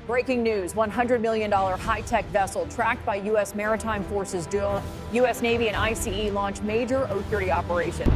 Breaking news, $100 million high-tech vessel tracked by U.S. maritime forces. U.S. Navy and ICE launch major security operation.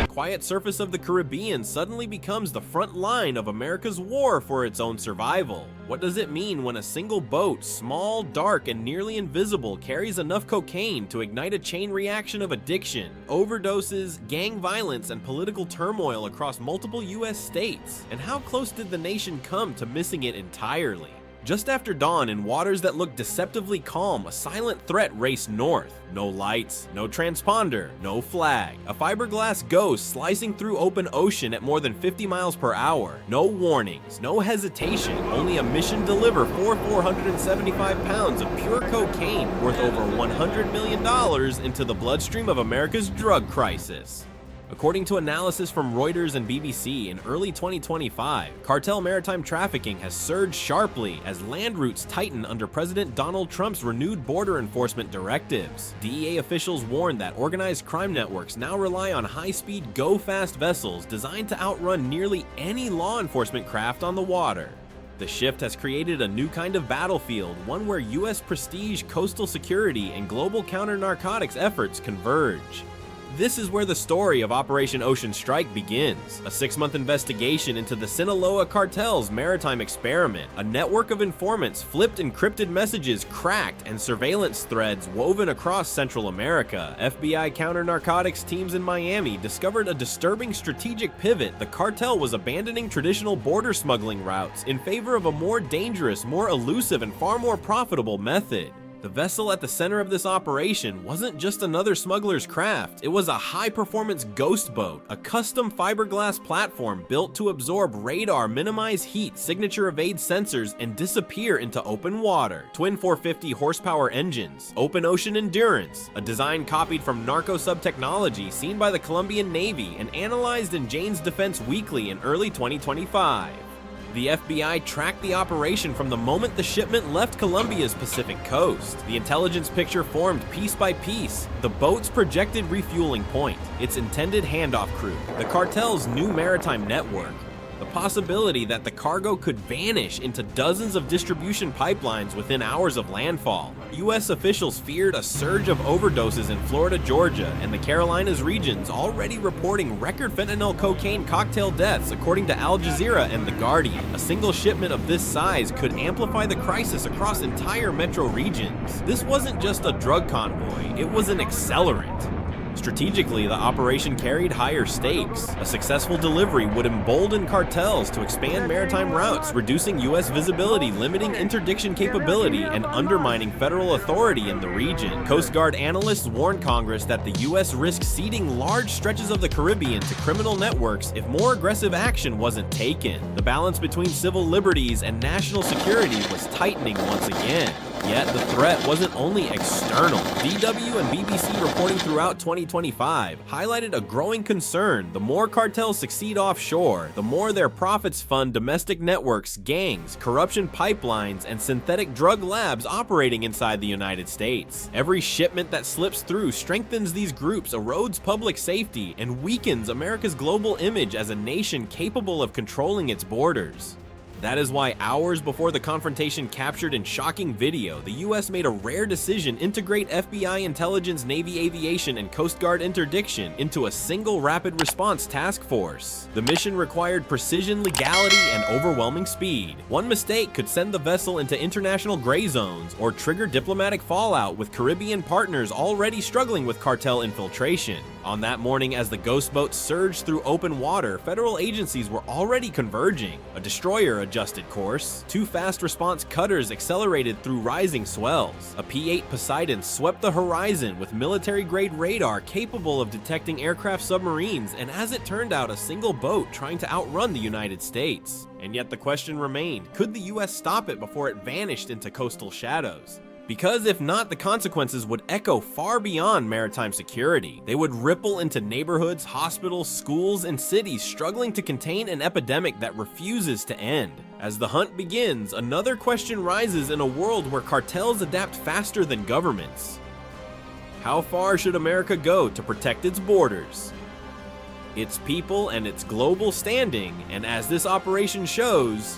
The quiet surface of the Caribbean suddenly becomes the front line of America's war for its own survival. What does it mean when a single boat, small, dark, and nearly invisible, carries enough cocaine to ignite a chain reaction of addiction, overdoses, gang violence, and political turmoil across multiple US states? And how close did the nation come to missing it entirely? Just after dawn, in waters that looked deceptively calm, a silent threat raced north. No lights, no transponder, no flag. A fiberglass ghost slicing through open ocean at more than 50 miles per hour. No warnings, no hesitation, only a mission deliver 475 pounds of pure cocaine worth over $100 million into the bloodstream of America's drug crisis. According to analysis from Reuters and BBC, in early 2025, cartel maritime trafficking has surged sharply as land routes tighten under President Donald Trump's renewed border enforcement directives. DEA officials warn that organized crime networks now rely on high-speed, go-fast vessels designed to outrun nearly any law enforcement craft on the water. The shift has created a new kind of battlefield, one where U.S. prestige, coastal security, and global counter-narcotics efforts converge. This is where the story of Operation Ocean Strike begins, a 6-month investigation into the Sinaloa cartel's maritime experiment. A network of informants flipped encrypted messages, cracked, and surveillance threads woven across Central America. FBI counter-narcotics teams in Miami discovered a disturbing strategic pivot. The cartel was abandoning traditional border smuggling routes in favor of a more dangerous, more elusive, and far more profitable method. The vessel at the center of this operation wasn't just another smuggler's craft, it was a high-performance Ghostboat, a custom fiberglass platform built to absorb radar, minimize heat, signature evade sensors, and disappear into open water. Twin 450 horsepower engines, open ocean endurance, a design copied from narco-sub technology seen by the Colombian Navy and analyzed in Jane's Defense Weekly in early 2025. The FBI tracked the operation from the moment the shipment left Colombia's Pacific coast. The intelligence picture formed piece by piece: the boat's projected refueling point, its intended handoff crew, the cartel's new maritime network, the possibility that the cargo could vanish into dozens of distribution pipelines within hours of landfall. U.S. officials feared a surge of overdoses in Florida, Georgia, and the Carolinas regions, already reporting record fentanyl cocaine cocktail deaths, according to Al Jazeera and The Guardian. A single shipment of this size could amplify the crisis across entire metro regions. This wasn't just a drug convoy, it was an accelerant. Strategically, the operation carried higher stakes. A successful delivery would embolden cartels to expand maritime routes, reducing U.S. visibility, limiting interdiction capability, and undermining federal authority in the region. Coast Guard analysts warned Congress that the U.S. risked ceding large stretches of the Caribbean to criminal networks if more aggressive action wasn't taken. The balance between civil liberties and national security was tightening once again. Yet, the threat wasn't only external. DW and BBC reporting throughout 2025 highlighted a growing concern. The more cartels succeed offshore, the more their profits fund domestic networks, gangs, corruption pipelines, and synthetic drug labs operating inside the United States. Every shipment that slips through strengthens these groups, erodes public safety, and weakens America's global image as a nation capable of controlling its borders. That is why hours before the confrontation captured in shocking video, the US made a rare decision: integrate FBI intelligence, Navy aviation, and Coast Guard interdiction into a single rapid response task force. The mission required precision, legality, and overwhelming speed. One mistake could send the vessel into international gray zones or trigger diplomatic fallout with Caribbean partners already struggling with cartel infiltration. On that morning, as the Ghostboat surged through open water, federal agencies were already converging. A destroyer adjusted course. 2 fast response cutters accelerated through rising swells. A P-8 Poseidon swept the horizon with military-grade radar capable of detecting aircraft submarines, and as it turned out, a single boat trying to outrun the United States. And yet the question remained, could the US stop it before it vanished into coastal shadows? Because if not, the consequences would echo far beyond maritime security. They would ripple into neighborhoods, hospitals, schools, and cities struggling to contain an epidemic that refuses to end. As the hunt begins, another question rises in a world where cartels adapt faster than governments. How far should America go to protect its borders, its people, and its global standing? And as this operation shows,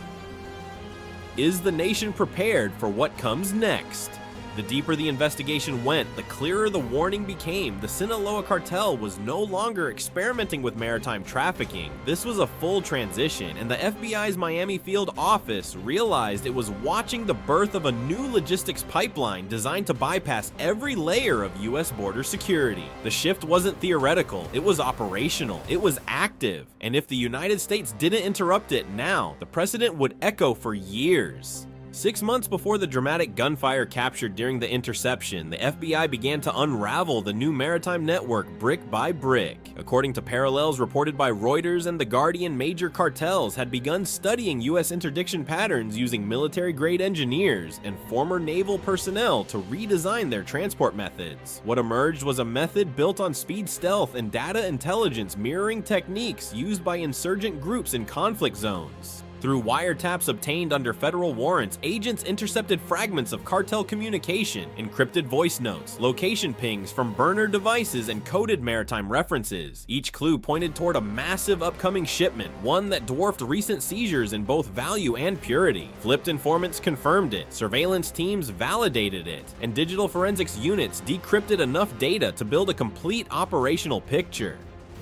is the nation prepared for what comes next? The deeper the investigation went, the clearer the warning became. The Sinaloa cartel was no longer experimenting with maritime trafficking. This was a full transition, and the FBI's Miami field office realized it was watching the birth of a new logistics pipeline designed to bypass every layer of US border security. The shift wasn't theoretical, it was operational, it was active, and if the United States didn't interrupt it now, the precedent would echo for years. 6 months before the dramatic gunfire captured during the interception, the FBI began to unravel the new maritime network brick by brick. According to parallels reported by Reuters and The Guardian, major cartels had begun studying US interdiction patterns using military-grade engineers and former naval personnel to redesign their transport methods. What emerged was a method built on speed stealth and data intelligence mirroring techniques used by insurgent groups in conflict zones. Through wiretaps obtained under federal warrants, agents intercepted fragments of cartel communication, encrypted voice notes, location pings from burner devices, and coded maritime references. Each clue pointed toward a massive upcoming shipment, one that dwarfed recent seizures in both value and purity. Flipped informants confirmed it, surveillance teams validated it, and digital forensics units decrypted enough data to build a complete operational picture.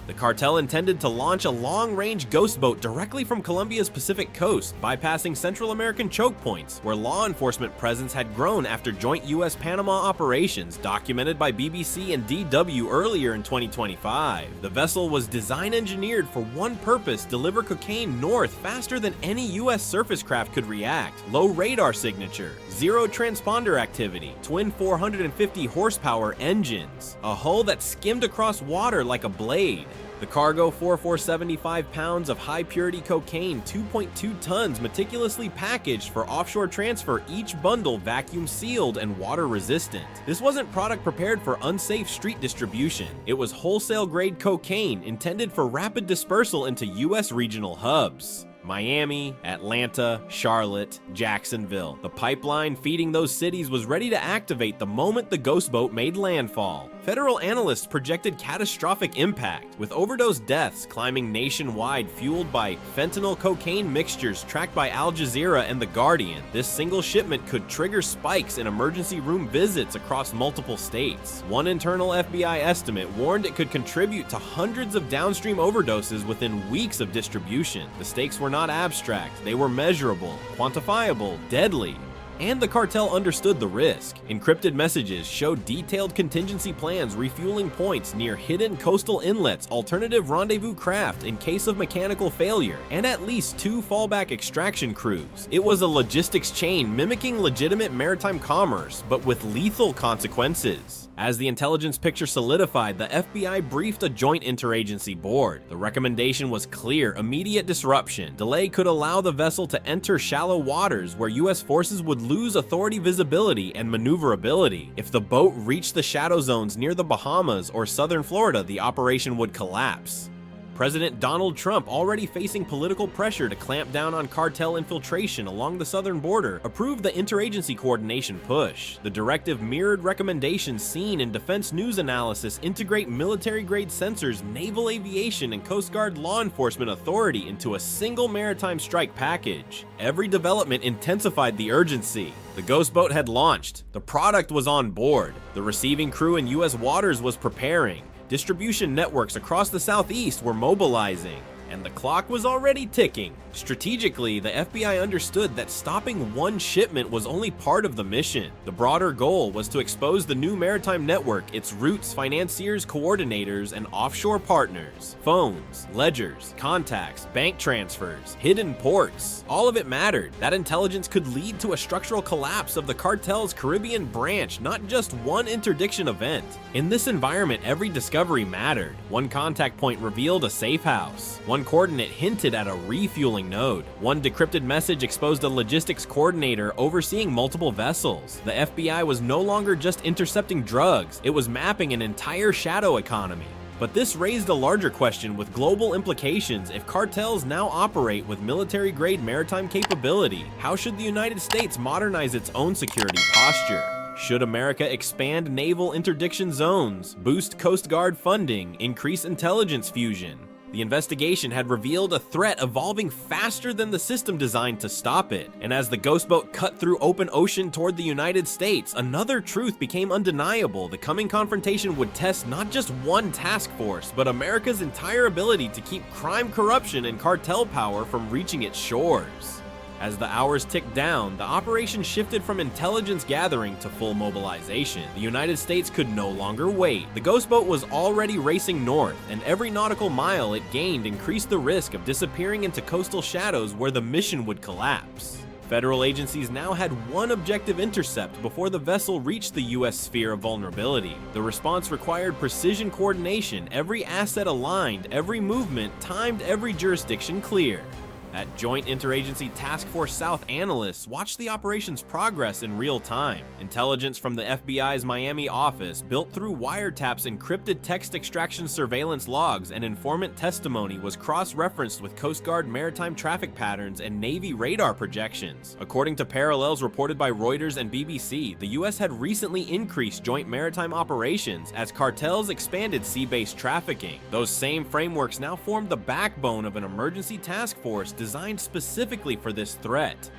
The cartel intended to launch a long-range Ghostboat directly from Colombia's Pacific coast, bypassing Central American choke points, where law enforcement presence had grown after joint US-Panama operations documented by BBC and DW earlier in 2025. The vessel was design-engineered for one purpose: deliver cocaine north faster than any US surface craft could react. Low radar signature, zero transponder activity, twin 450 horsepower engines, a hull that skimmed across water like a blade. The cargo, 475 pounds of high-purity cocaine, 2.2 tons meticulously packaged for offshore transfer, each bundle vacuum-sealed and water-resistant. This wasn't product prepared for unsafe street distribution. It was wholesale-grade cocaine intended for rapid dispersal into U.S. regional hubs. Miami, Atlanta, Charlotte, Jacksonville. The pipeline feeding those cities was ready to activate the moment the Ghostboat made landfall. Federal analysts projected catastrophic impact, with overdose deaths climbing nationwide fueled by fentanyl cocaine mixtures tracked by Al Jazeera and The Guardian. This single shipment could trigger spikes in emergency room visits across multiple states. One internal FBI estimate warned it could contribute to hundreds of downstream overdoses within weeks of distribution. The stakes were not abstract, they were measurable, quantifiable, deadly. And the cartel understood the risk. Encrypted messages showed detailed contingency plans, refueling points near hidden coastal inlets, alternative rendezvous craft in case of mechanical failure, and at least 2 fallback extraction crews. It was a logistics chain mimicking legitimate maritime commerce, but with lethal consequences. As the intelligence picture solidified, the FBI briefed a joint interagency board. The recommendation was clear: immediate disruption. Delay could allow the vessel to enter shallow waters where US forces would lose authority, visibility, and maneuverability. If the boat reached the shadow zones near the Bahamas or southern Florida, the operation would collapse. President Donald Trump, already facing political pressure to clamp down on cartel infiltration along the southern border, approved the interagency coordination push. The directive mirrored recommendations seen in Defense News Analysis: integrate military-grade sensors, naval aviation, and Coast Guard law enforcement authority into a single maritime strike package. Every development intensified the urgency. The Ghostboat had launched. The product was on board. The receiving crew in US waters was preparing. Distribution networks across the Southeast were mobilizing, and the clock was already ticking. Strategically, the FBI understood that stopping one shipment was only part of the mission. The broader goal was to expose the new maritime network, its routes, financiers, coordinators, and offshore partners. Phones, ledgers, contacts, bank transfers, hidden ports. All of it mattered. That intelligence could lead to a structural collapse of the cartel's Caribbean branch, not just one interdiction event. In this environment, every discovery mattered. One contact point revealed a safe house. One coordinate hinted at a refueling controlling node. One decrypted message exposed a logistics coordinator overseeing multiple vessels. The FBI was no longer just intercepting drugs, it was mapping an entire shadow economy. But this raised a larger question with global implications. If cartels now operate with military-grade maritime capability, how should the United States modernize its own security posture? Should America expand naval interdiction zones, boost Coast Guard funding, increase intelligence fusion? The investigation had revealed a threat evolving faster than the system designed to stop it, and as the Ghostboat cut through open ocean toward the United States, another truth became undeniable. The coming confrontation would test not just one task force, but America's entire ability to keep crime, corruption, and cartel power from reaching its shores. As the hours ticked down, the operation shifted from intelligence gathering to full mobilization. The United States could no longer wait. The Ghostboat was already racing north, and every nautical mile it gained increased the risk of disappearing into coastal shadows where the mission would collapse. Federal agencies now had one objective intercept before the vessel reached the U.S. sphere of vulnerability. The response required precision coordination, every asset aligned, every movement timed, every jurisdiction clear. At Joint Interagency Task Force South, analysts watched the operation's progress in real time. Intelligence from the FBI's Miami office, built through wiretaps, encrypted text extraction surveillance logs, and informant testimony, was cross-referenced with Coast Guard maritime traffic patterns and Navy radar projections. According to parallels reported by Reuters and BBC, the U.S. had recently increased joint maritime operations as cartels expanded sea-based trafficking. Those same frameworks now formed the backbone of an emergency task force designed specifically for this threat.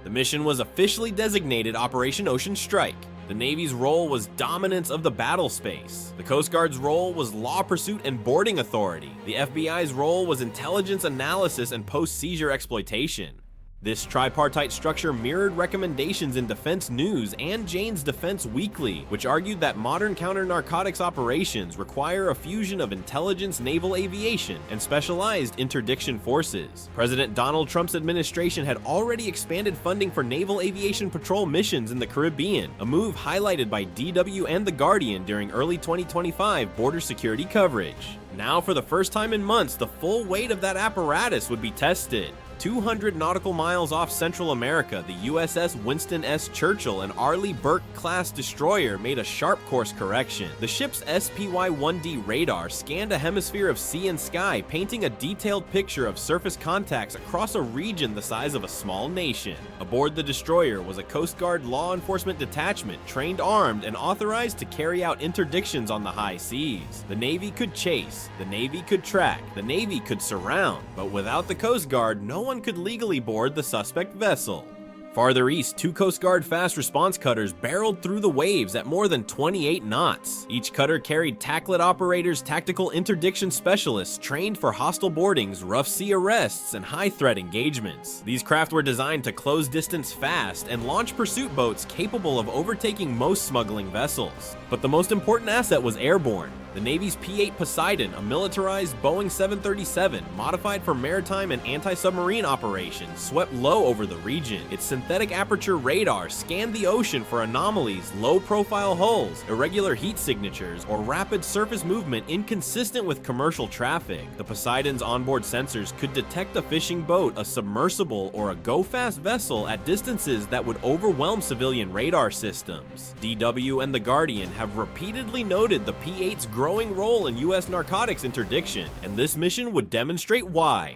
The mission was officially designated Operation Ocean Strike. The Navy's role was dominance of the battle space. The Coast Guard's role was law pursuit and boarding authority. The FBI's role was intelligence analysis and post-seizure exploitation. This tripartite structure mirrored recommendations in Defense News and Jane's Defense Weekly, which argued that modern counter-narcotics operations require a fusion of intelligence, naval aviation, and specialized interdiction forces. President Donald Trump's administration had already expanded funding for naval aviation patrol missions in the Caribbean, a move highlighted by DW and The Guardian during early 2025 border security coverage. Now, for the first time in months, the full weight of that apparatus would be tested. 200 nautical miles off Central America, the USS Winston S. Churchill, an Arleigh Burke-class destroyer, made a sharp course correction. The ship's SPY-1D radar scanned a hemisphere of sea and sky, painting a detailed picture of surface contacts across a region the size of a small nation. Aboard the destroyer was a Coast Guard law enforcement detachment, trained, armed, and authorized to carry out interdictions on the high seas. The Navy could chase, the Navy could track, the Navy could surround, but without the Coast Guard, no one could legally board the suspect vessel. Farther east, two Coast Guard fast response cutters barreled through the waves at more than 28 knots. Each cutter carried tacklet operators, tactical interdiction specialists trained for hostile boardings, rough sea arrests, and high-threat engagements. These craft were designed to close distance fast and launch pursuit boats capable of overtaking most smuggling vessels. But the most important asset was airborne. The Navy's P-8 Poseidon, a militarized Boeing 737 modified for maritime and anti-submarine operations, swept low over the region. Its synthetic aperture radar scanned the ocean for anomalies, low-profile hulls, irregular heat signatures, or rapid surface movement inconsistent with commercial traffic. The Poseidon's onboard sensors could detect a fishing boat, a submersible, or a go-fast vessel at distances that would overwhelm civilian radar systems. DW and The Guardian have repeatedly noted the P-8's growing role in U.S. narcotics interdiction, and this mission would demonstrate why.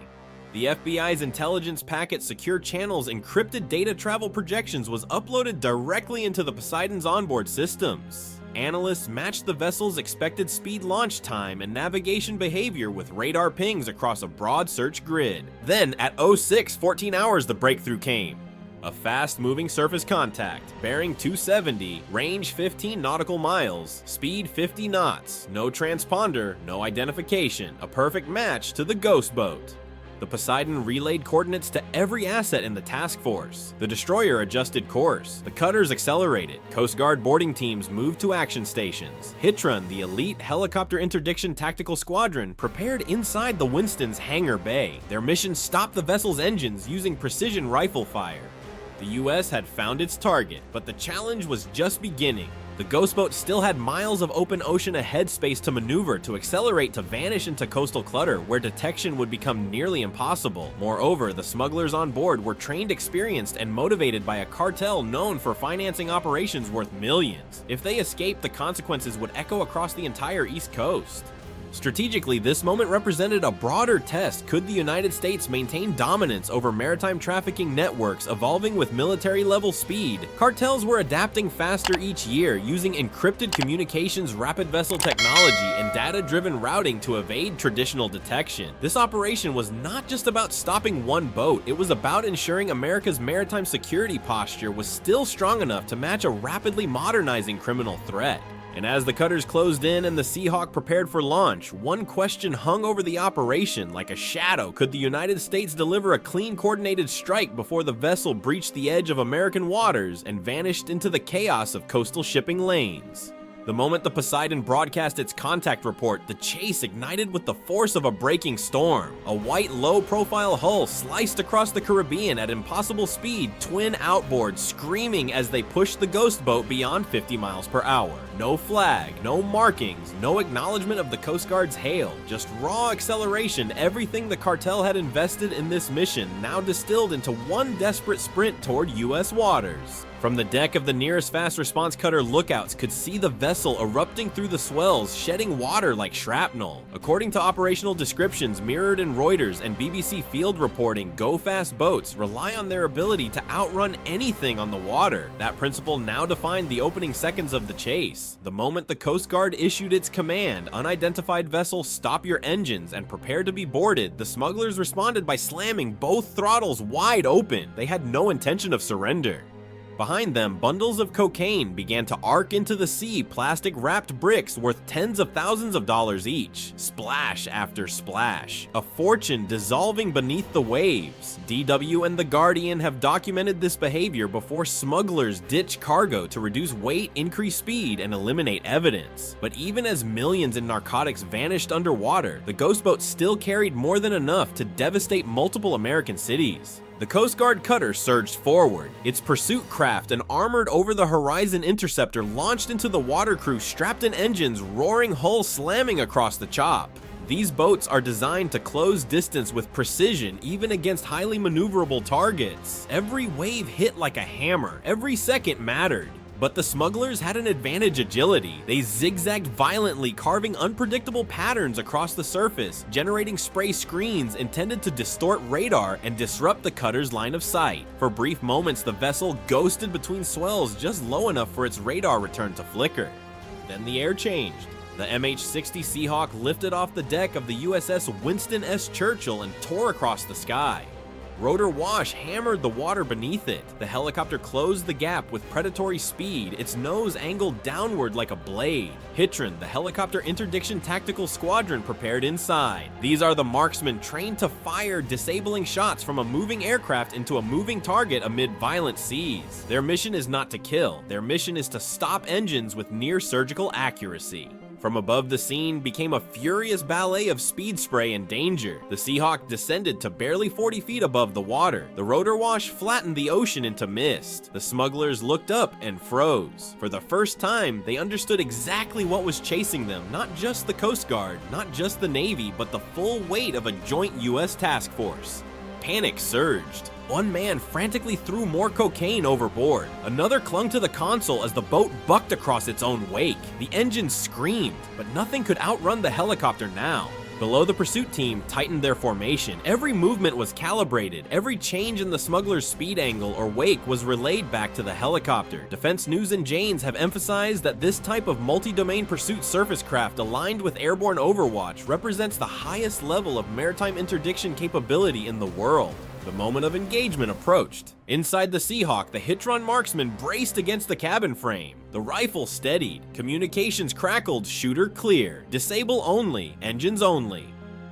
The FBI's intelligence packet Secure Channels encrypted data travel projections was uploaded directly into the Poseidon's onboard systems. Analysts matched the vessel's expected speed, launch time, and navigation behavior with radar pings across a broad search grid. Then, at 06:14 hours, the breakthrough came. A fast-moving surface contact, bearing 270, range 15 nautical miles, speed 50 knots, no transponder, no identification, a perfect match to the Ghostboat. The Poseidon relayed coordinates to every asset in the task force. The destroyer adjusted course. The cutters accelerated. Coast Guard boarding teams moved to action stations. Hitron, the elite helicopter interdiction tactical squadron, prepared inside the Winston's hangar bay. Their mission stopped the vessel's engines using precision rifle fire. The U.S. had found its target, but the challenge was just beginning. The Ghostboat still had miles of open ocean ahead space to maneuver, to accelerate, to vanish into coastal clutter, where detection would become nearly impossible. Moreover, the smugglers on board were trained, experienced, and motivated by a cartel known for financing operations worth millions. If they escaped, the consequences would echo across the entire East Coast. Strategically, this moment represented a broader test. Could the United States maintain dominance over maritime trafficking networks, evolving with military-level speed? Cartels were adapting faster each year, using encrypted communications, rapid vessel technology, and data-driven routing to evade traditional detection. This operation was not just about stopping one boat, it was about ensuring America's maritime security posture was still strong enough to match a rapidly modernizing criminal threat. And as the cutters closed in and the Seahawk prepared for launch, one question hung over the operation like a shadow. Could the United States deliver a clean, coordinated strike before the vessel breached the edge of American waters and vanished into the chaos of coastal shipping lanes? The moment the Poseidon broadcast its contact report, the chase ignited with the force of a breaking storm. A white, low-profile hull sliced across the Caribbean at impossible speed, twin outboards screaming as they pushed the Ghostboat beyond 50 miles per hour. No flag, no markings, no acknowledgement of the Coast Guard's hail, just raw acceleration. Everything the cartel had invested in this mission now distilled into one desperate sprint toward U.S. waters. From the deck of the nearest fast response cutter, lookouts could see the vessel erupting through the swells, shedding water like shrapnel. According to operational descriptions mirrored in Reuters and BBC field reporting, go-fast boats rely on their ability to outrun anything on the water. That principle now defined the opening seconds of the chase. The moment the Coast Guard issued its command, unidentified vessel, stop your engines and prepare to be boarded, the smugglers responded by slamming both throttles wide open. They had no intention of surrender. Behind them, bundles of cocaine began to arc into the sea, plastic-wrapped bricks worth tens of thousands of dollars each. Splash after splash. A fortune dissolving beneath the waves. DW and The Guardian have documented this behavior before smugglers ditch cargo to reduce weight, increase speed, and eliminate evidence. But even as millions in narcotics vanished underwater, the Ghostboat still carried more than enough to devastate multiple American cities. The Coast Guard cutter surged forward. Its pursuit craft, an armored over-the-horizon interceptor, launched into the water crew, strapped in engines, roaring hull slamming across the chop. These boats are designed to close distance with precision, even against highly maneuverable targets. Every wave hit like a hammer. Every second mattered. But the smugglers had an advantage: agility. They zigzagged violently, carving unpredictable patterns across the surface, generating spray screens intended to distort radar and disrupt the cutter's line of sight. For brief moments, the vessel ghosted between swells just low enough for its radar return to flicker. Then the air changed. The MH-60 Seahawk lifted off the deck of the USS Winston S. Churchill and tore across the sky. Rotor wash hammered the water beneath it. The helicopter closed the gap with predatory speed, its nose angled downward like a blade. Hitron, the helicopter interdiction tactical squadron, prepared inside. These are the marksmen trained to fire disabling shots from a moving aircraft into a moving target amid violent seas. Their mission is not to kill. Their mission is to stop engines with near-surgical accuracy. From above, the scene became a furious ballet of speed spray and danger. The Seahawk descended to barely 40 feet above the water. The rotor wash flattened the ocean into mist. The smugglers looked up and froze. For the first time, they understood exactly what was chasing them. Not just the Coast Guard, not just the Navy, but the full weight of a joint U.S. task force. Panic surged. One man frantically threw more cocaine overboard. Another clung to the console as the boat bucked across its own wake. The engines screamed, but nothing could outrun the helicopter now. Below, the pursuit team tightened their formation. Every movement was calibrated. Every change in the smuggler's speed angle or wake was relayed back to the helicopter. Defense News and Janes have emphasized that this type of multi-domain pursuit surface craft aligned with airborne overwatch represents the highest level of maritime interdiction capability in the world. The moment of engagement approached. Inside the Seahawk, the Hitron marksman braced against the cabin frame. The rifle steadied. Communications crackled, shooter clear. Disable only, engines only.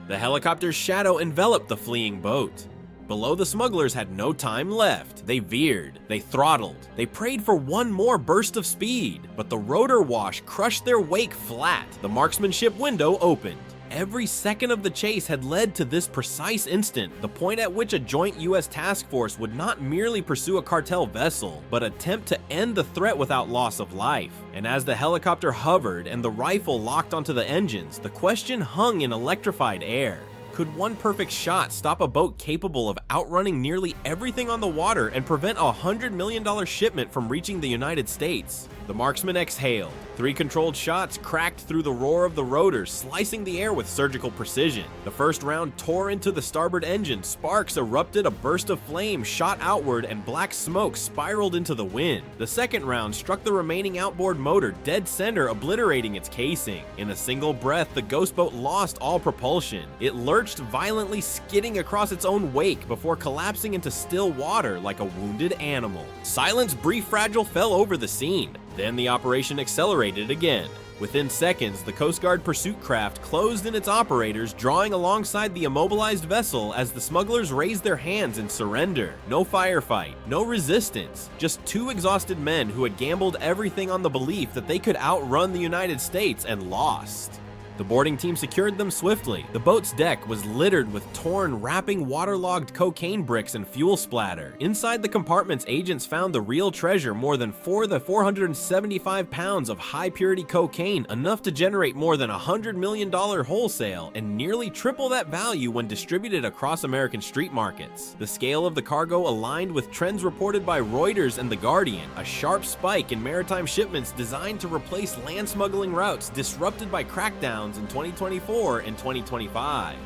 The helicopter's shadow enveloped the fleeing boat. Below, the smugglers had no time left. They veered, they throttled, they prayed for one more burst of speed, but the rotor wash crushed their wake flat. The marksmanship window opened. every second of the chase had led to this precise instant, the point at which a joint US task force would not merely pursue a cartel vessel, but attempt to end the threat without loss of life. And as the helicopter hovered and the rifle locked onto the engines, the question hung in electrified air. Could one perfect shot stop a boat capable of outrunning nearly everything on the water and prevent a $100 million shipment from reaching the United States? The marksman exhaled. 3 controlled shots cracked through the roar of the rotors, slicing the air with surgical precision. The first round tore into the starboard engine, sparks erupted, a burst of flame shot outward, and black smoke spiraled into the wind. The second round struck the remaining outboard motor dead center, obliterating its casing. In a single breath, the Ghostboat lost all propulsion. It lurched violently, skidding across its own wake before collapsing into still water like a wounded animal. Silence, brief, fragile, fell over the scene. Then the operation accelerated again. Within seconds, the Coast Guard pursuit craft closed in its operators, drawing alongside the immobilized vessel as the smugglers raised their hands in surrender. No firefight, no resistance, just 2 exhausted men who had gambled everything on the belief that they could outrun the United States and lost. The boarding team secured them swiftly. The boat's deck was littered with torn, wrapping, waterlogged cocaine bricks and fuel splatter. Inside the compartments, agents found the real treasure, more than 475 pounds of high-purity cocaine, enough to generate more than $100 million wholesale, and nearly triple that value when distributed across American street markets. The scale of the cargo aligned with trends reported by Reuters and The Guardian, a sharp spike in maritime shipments designed to replace land smuggling routes disrupted by crackdowns in 2024 and 2025.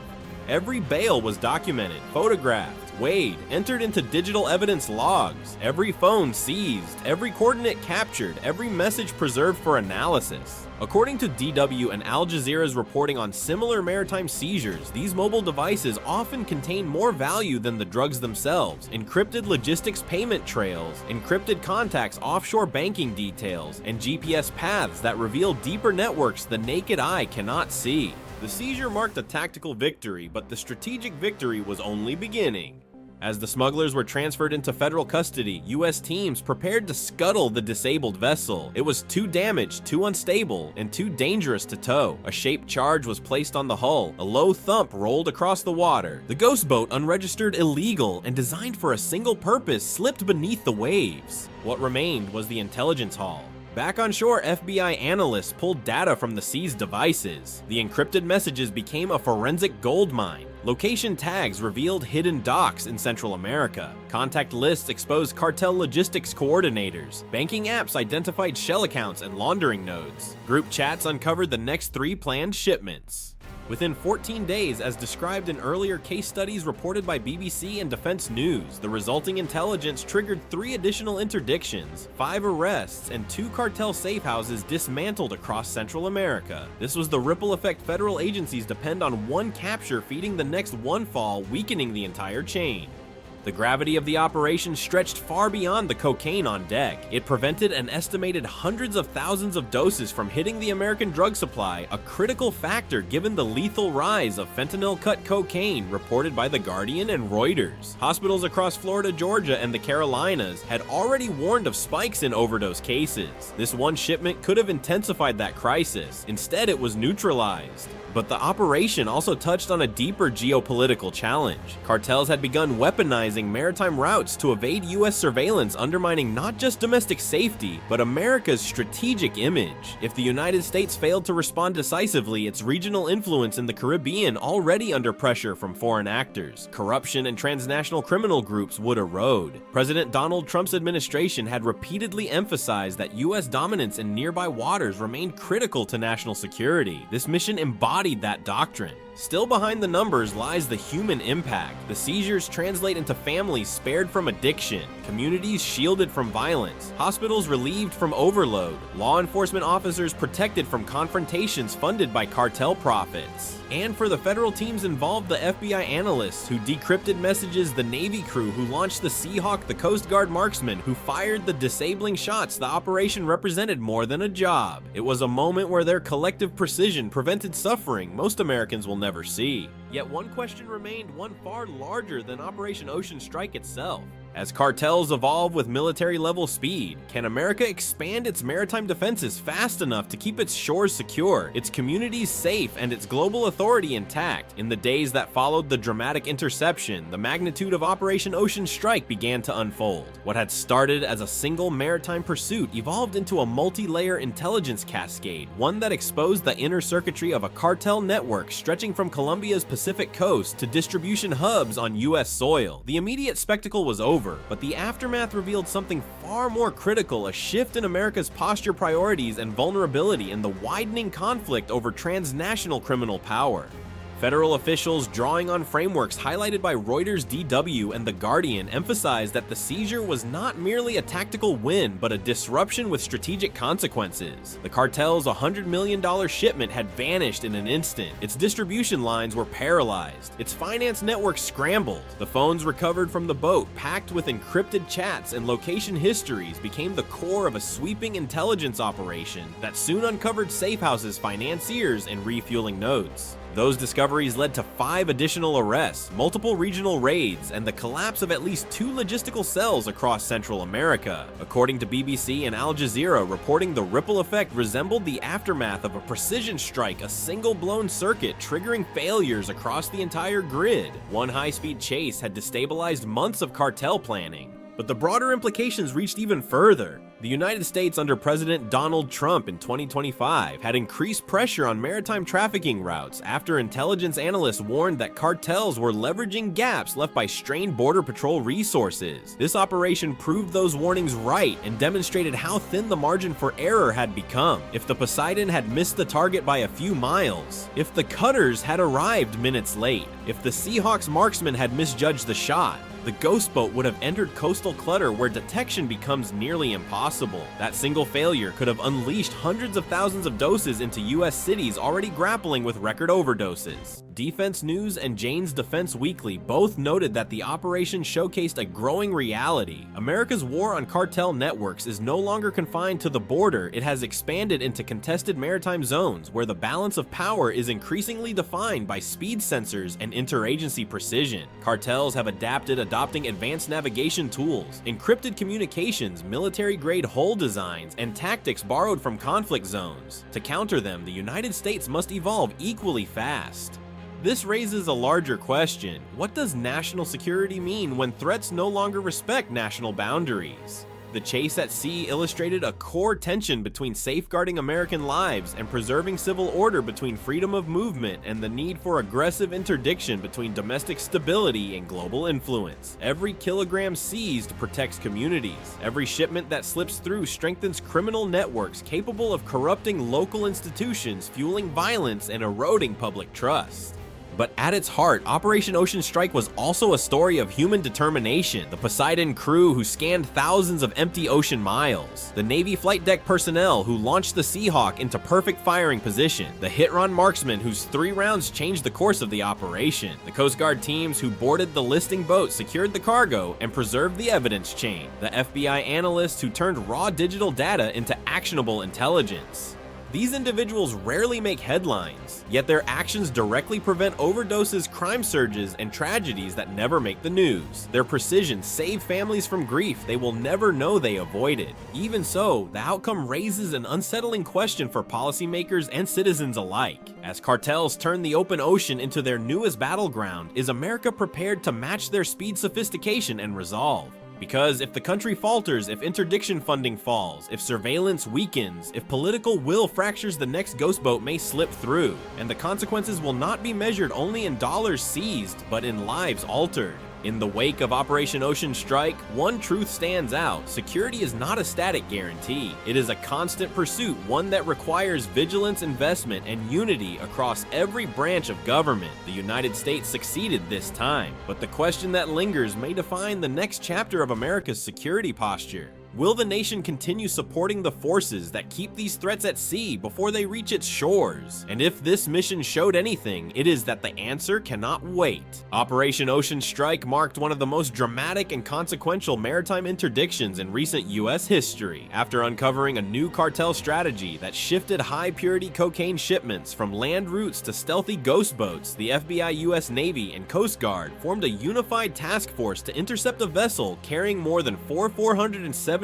Every bale was documented, photographed, weighed, entered into digital evidence logs, every phone seized, every coordinate captured, every message preserved for analysis. According to DW and Al Jazeera's reporting on similar maritime seizures, these mobile devices often contain more value than the drugs themselves: encrypted logistics payment trails, encrypted contacts, offshore banking details, and GPS paths that reveal deeper networks the naked eye cannot see. The seizure marked a tactical victory, but the strategic victory was only beginning. As the smugglers were transferred into federal custody, U.S. teams prepared to scuttle the disabled vessel. It was too damaged, too unstable, and too dangerous to tow. A shaped charge was placed on the hull. A low thump rolled across the water. The Ghostboat, unregistered, illegal, and designed for a single purpose, slipped beneath the waves. What remained was the intelligence haul. Back on shore, FBI analysts pulled data from the seized devices. The encrypted messages became a forensic goldmine. Location tags revealed hidden docks in Central America. Contact lists exposed cartel logistics coordinators. Banking apps identified shell accounts and laundering nodes. Group chats uncovered the next 3 planned shipments. Within 14 days, as described in earlier case studies reported by BBC and Defense News, the resulting intelligence triggered 3 additional interdictions, 5 arrests, and 2 cartel safe houses dismantled across Central America. This was the ripple effect federal agencies depend on one capture feeding the next one fall, weakening the entire chain. The gravity of the operation stretched far beyond the cocaine on deck. It prevented an estimated hundreds of thousands of doses from hitting the American drug supply, a critical factor given the lethal rise of fentanyl-cut cocaine reported by The Guardian and Reuters. Hospitals across Florida, Georgia, and the Carolinas had already warned of spikes in overdose cases. This one shipment could have intensified that crisis. Instead, it was neutralized. But the operation also touched on a deeper geopolitical challenge. Cartels had begun weaponizing maritime routes to evade U.S. surveillance, undermining not just domestic safety, but America's strategic image. If the United States failed to respond decisively, its regional influence in the Caribbean, already under pressure from foreign actors, corruption and transnational criminal groups, would erode. President Donald Trump's administration had repeatedly emphasized that U.S. dominance in nearby waters remained critical to national security. This mission embodied that doctrine. Still behind the numbers lies the human impact. The seizures translate into families spared from addiction, communities shielded from violence, hospitals relieved from overload, law enforcement officers protected from confrontations funded by cartel profits. And for the federal teams involved, the FBI analysts who decrypted messages, the Navy crew who launched the Seahawk, the Coast Guard marksmen who fired the disabling shots, the operation represented more than a job. It was a moment where their collective precision prevented suffering most Americans will never see. Yet one question remained, one far larger than Operation Ocean Strike itself. As cartels evolve with military-level speed, can America expand its maritime defenses fast enough to keep its shores secure, its communities safe, and its global authority intact? In the days that followed the dramatic interception, the magnitude of Operation Ocean Strike began to unfold. What had started as a single maritime pursuit evolved into a multi-layer intelligence cascade, one that exposed the inner circuitry of a cartel network stretching from Colombia's Pacific coast to distribution hubs on US soil. The immediate spectacle was over, but the aftermath revealed something far more critical: a shift in America's posture, priorities, and vulnerability in the widening conflict over transnational criminal power. Federal officials drawing on frameworks highlighted by Reuters, DW, and The Guardian emphasized that the seizure was not merely a tactical win, but a disruption with strategic consequences. The cartel's $100 million shipment had vanished in an instant. Its distribution lines were paralyzed. Its finance network scrambled. The phones recovered from the boat, packed with encrypted chats and location histories, became the core of a sweeping intelligence operation that soon uncovered safe houses, financiers, and refueling nodes. Those discoveries led to 5 additional arrests, multiple regional raids, and the collapse of at least 2 logistical cells across Central America. According to BBC and Al Jazeera, reporting the ripple effect resembled the aftermath of a precision strike, a single blown circuit triggering failures across the entire grid. One high-speed chase had destabilized months of cartel planning. But the broader implications reached even further. The United States under President Donald Trump in 2025 had increased pressure on maritime trafficking routes after intelligence analysts warned that cartels were leveraging gaps left by strained Border Patrol resources. This operation proved those warnings right and demonstrated how thin the margin for error had become. If the Poseidon had missed the target by a few miles, if the cutters had arrived minutes late, if the Seahawks marksman had misjudged the shot, the Ghostboat would have entered coastal clutter where detection becomes nearly impossible. That single failure could have unleashed hundreds of thousands of doses into US cities already grappling with record overdoses. Defense News and Jane's Defense Weekly both noted that the operation showcased a growing reality. America's war on cartel networks is no longer confined to the border. It has expanded into contested maritime zones where the balance of power is increasingly defined by speed sensors and interagency precision. Cartels have adopting advanced navigation tools, encrypted communications, military-grade hull designs, and tactics borrowed from conflict zones. To counter them, the United States must evolve equally fast. This raises a larger question. What does national security mean when threats no longer respect national boundaries? The chase at sea illustrated a core tension between safeguarding American lives and preserving civil order, between freedom of movement and the need for aggressive interdiction, between domestic stability and global influence. Every kilogram seized protects communities. Every shipment that slips through strengthens criminal networks capable of corrupting local institutions, fueling violence, and eroding public trust. But at its heart, Operation Ocean Strike was also a story of human determination. The Poseidon crew who scanned thousands of empty ocean miles. The Navy flight deck personnel who launched the Seahawk into perfect firing position. The hit-run marksman whose 3 rounds changed the course of the operation. The Coast Guard teams who boarded the listing boat, secured the cargo, and preserved the evidence chain. The FBI analysts who turned raw digital data into actionable intelligence. These individuals rarely make headlines, yet their actions directly prevent overdoses, crime surges, and tragedies that never make the news. Their precision saved families from grief they will never know they avoided. Even so, the outcome raises an unsettling question for policymakers and citizens alike. As cartels turn the open ocean into their newest battleground, is America prepared to match their speed, sophistication, and resolve? Because if the country falters, if interdiction funding falls, if surveillance weakens, if political will fractures, the next Ghostboat may slip through, and the consequences will not be measured only in dollars seized, but in lives altered. In the wake of Operation Ocean Strike, one truth stands out: security is not a static guarantee. It is a constant pursuit, one that requires vigilance, investment, and unity across every branch of government. The United States succeeded this time, but the question that lingers may define the next chapter of America's security posture. Will the nation continue supporting the forces that keep these threats at sea before they reach its shores? And if this mission showed anything, it is that the answer cannot wait. Operation Ocean Strike marked one of the most dramatic and consequential maritime interdictions in recent US history, after uncovering a new cartel strategy that shifted high-purity cocaine shipments from land routes to stealthy ghost boats. The FBI, US Navy, and Coast Guard formed a unified task force to intercept a vessel carrying more than 475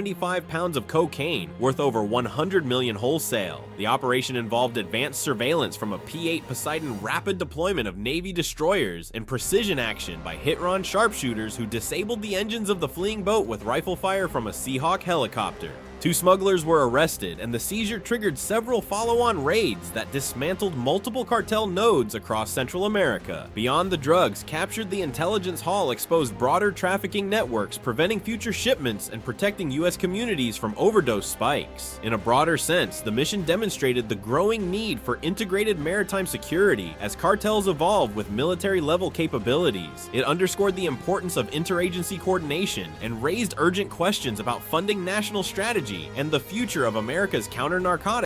pounds of cocaine, worth over 100 million wholesale. The operation involved advanced surveillance from a P-8 Poseidon rapid deployment of Navy destroyers and precision action by hit-run sharpshooters who disabled the engines of the fleeing boat with rifle fire from a Seahawk helicopter. 2 smugglers were arrested, and the seizure triggered several follow-on raids that dismantled multiple cartel nodes across Central America. Beyond the drugs captured, the intelligence haul exposed broader trafficking networks, preventing future shipments and protecting U.S. communities from overdose spikes. In a broader sense, the mission demonstrated the growing need for integrated maritime security as cartels evolve with military-level capabilities. It underscored the importance of interagency coordination and raised urgent questions about funding national strategy and the future of America's counter-narcotics